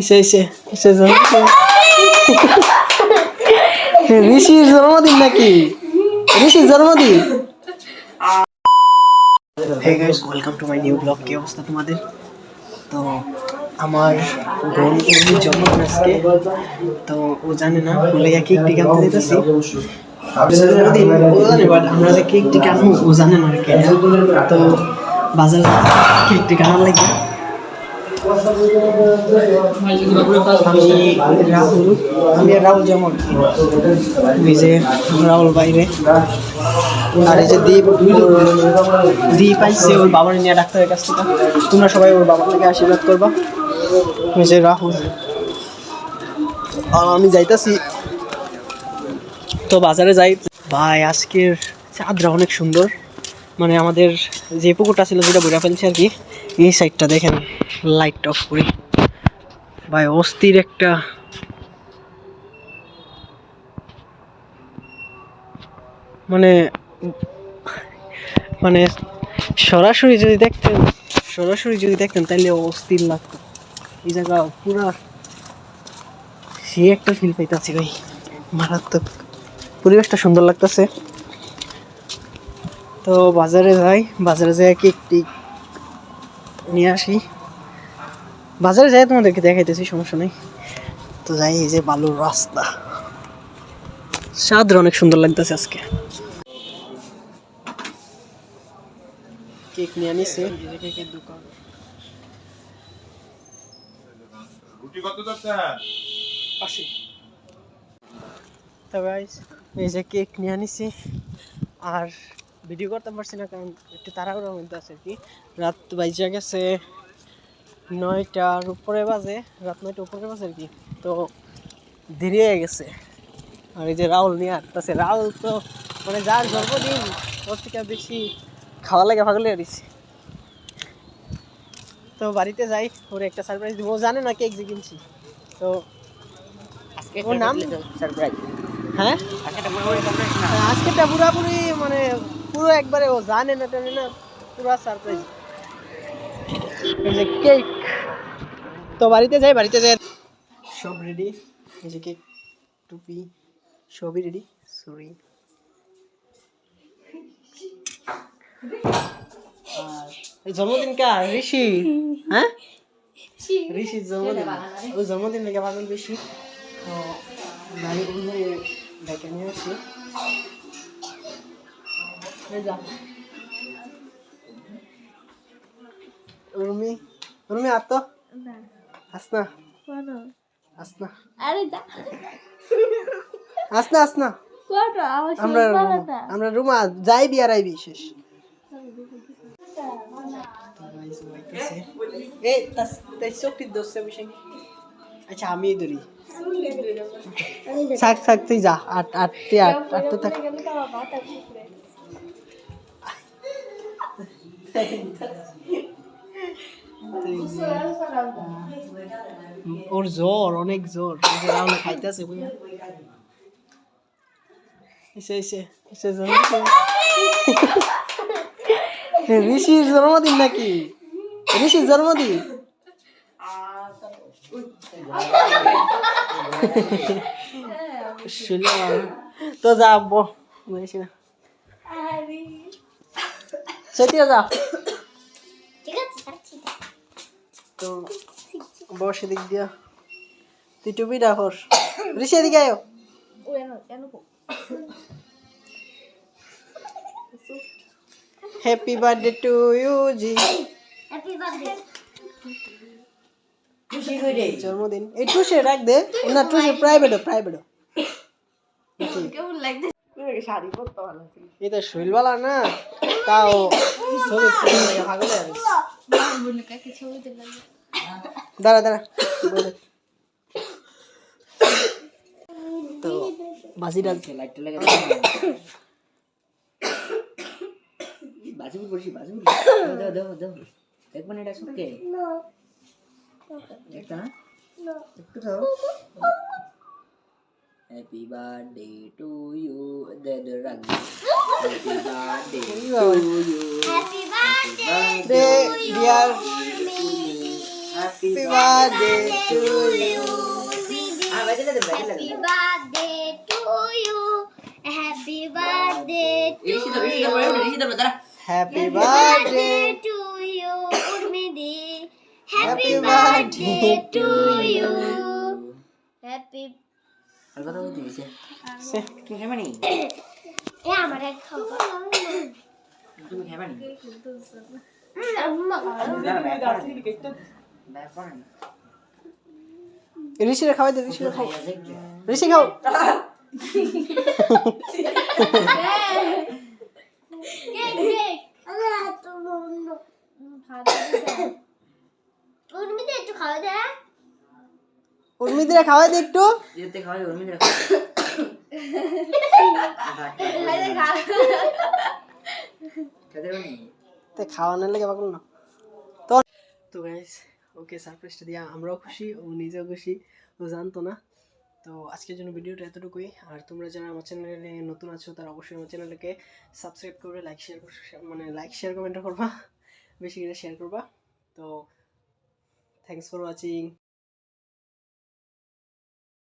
এসে ঋষির জন্মদিন নাকি? ঋষির জন্মদিন। Hey guys, welcome to my new blog. কি অবস্থা তোমাদের? তো আমার বোন জন্মদিন আজকে, তো ও জানে না, বলে কেক টিক আনতে যেতেছি। জন্মদিন ও জানে, বাট আমরা যে কেক টিক আনবো ও জানে না আর কি। তো বাজার কেক টিক আনার লাগে। আমি রাহুল যেমন যে রাহুল বাইরে, আর এই যে দীপ আইসে ওর বাবার নিয়ে ডাক্তারের কাছ থেকে। তোমরা সবাই ওর বাবার থেকে আশীর্বাদ করবা। এই যে রাহুল আর আমি যাইতাছি, তো বাজারে যাই। ভাই আজকের চাঁদরা অনেক সুন্দর, মানে আমাদের যে পুকুরটা ছিল যেটা বইরা ফেলছে আর কি, এই সাইডটা দেখেন লাইট অফ করি। ভাই অস্থির একটা, মানে মানে সরাসরি যদি দেখতেন তাহলে অস্থির লাগতো। এই জায়গা পুরা সে একটা ফিল পাইতাছি ভাই, মারাত্মক। পরিবেশটা সুন্দর লাগতেছে। তো বাজারে যাই কেক টিক নিয়ে আসি। বাজারে যাই তোমাদেরকে দেখাইতেছি, সমস্যা নেই। তো যাই, এই যে বালুর রাস্তা, চাঁদরা অনেক সুন্দর লাগতেছে আজকে। কেক নিয়ে আনিছে, কেকের দোকান। তো গাইস, এই যে কেক নিয়ে আনিছি, আর ভিডিও করতে পারছি না কারণ একটু তাড়াহুড়োর মধ্যে আছে আর কি। রাত বাইজা গেছে 9টার উপরে বাজে, রাত 9টার উপরে বাজে আর কি। তো দেরি হয়ে গেছে। আর এই যে রাহুল নিয়ে আসতেছে। রাহুল তো মানে যার জন্মদিন ওর থেকে বেশি খাওয়া লাগে ভাগলে দিছি। তো বাড়িতে যাই, ওর একটা সারপ্রাইজ দিব। ও জানে না কেক যে কিনছি। তো ওর নাম সারপ্রাইজ। হ্যাঁ, আজকেটা পুরাপুরি মানে পুরো একবারে ও জানে না টানে না, পুরা সারপ্রাইজ। এই যে কেক, তো বাড়িতে যাই সব রেডি। এই যে কেক, টুপি সবই রেডি। সরি। আর এই জন্মদিন কার? ঋষি। হ্যাঁ, ঋষির জন্মদিন। ওই জন্মদিন লেগে পাগল বেশি। তো বাড়ি বন্ধু ডেকে নিয়ে আসি। রুমি আর তো আসনা আমরা রুমা যাই বিয়ার আইবি শেষ। আচ্ছা আমি ধরি, থাক তুই যা। আট তো থাক। ওর জ্বর, অনেক জ্বর, খাইতেছে। ঋষির জন্মদিন নাকি? ঋষির জন্মদিন। তো যা সত্যি যা। তো বসে দিক দিয়া তুই টুপি রাখস। ঋষি এদিকে আয়। হ্যাপি বার্থডে টু ইউ জি। জন্মদিন এই টুসে রাখ দে না, টুসে প্রাইভেট শাড়ি পরতে ভালো ছিল। এটা শৈলবালা না, তাও দাঁড়া তো বাজি ডালছে। লাইটটা লেগে বাজি বলছি, দাও এক মিনিট আসো। কে একটা একটু দাও। Happy birthday to you. রাখ। Happy birthday to you. Happy birthday dear Happy birthday to you. Happy birthday to you. Happy birthday to you. Happy birthday. to you, Urmidi. Happy birthday to you. Happy. সে এ আমার এক খাওয়া। ঋষিরে খাওয়াই দে, ঋষিরে খাও, ঋষি খাও। উর্মিতে একটু খাওয়া দে। উর্মিদিরে খাওয়াই দে একটু। খাওয়ানোর লেগে পাগল না তো। তো গাইস ওকে সারপ্রাইজটা দিয়া আমরাও খুশি, ও নিজেও খুশি, ও জানতো না। তো আজকের জন্য ভিডিওটা এতটুকুই। আর তোমরা যারা আমার চ্যানেলে নতুন আছো তারা অবশ্যই আমার চ্যানেলকে সাবস্ক্রাইব করবে, লাইক শেয়ার কমেন্ট করবা, বেশি করে শেয়ার করবা। তো থ্যাংকস ফর ওয়াচিং।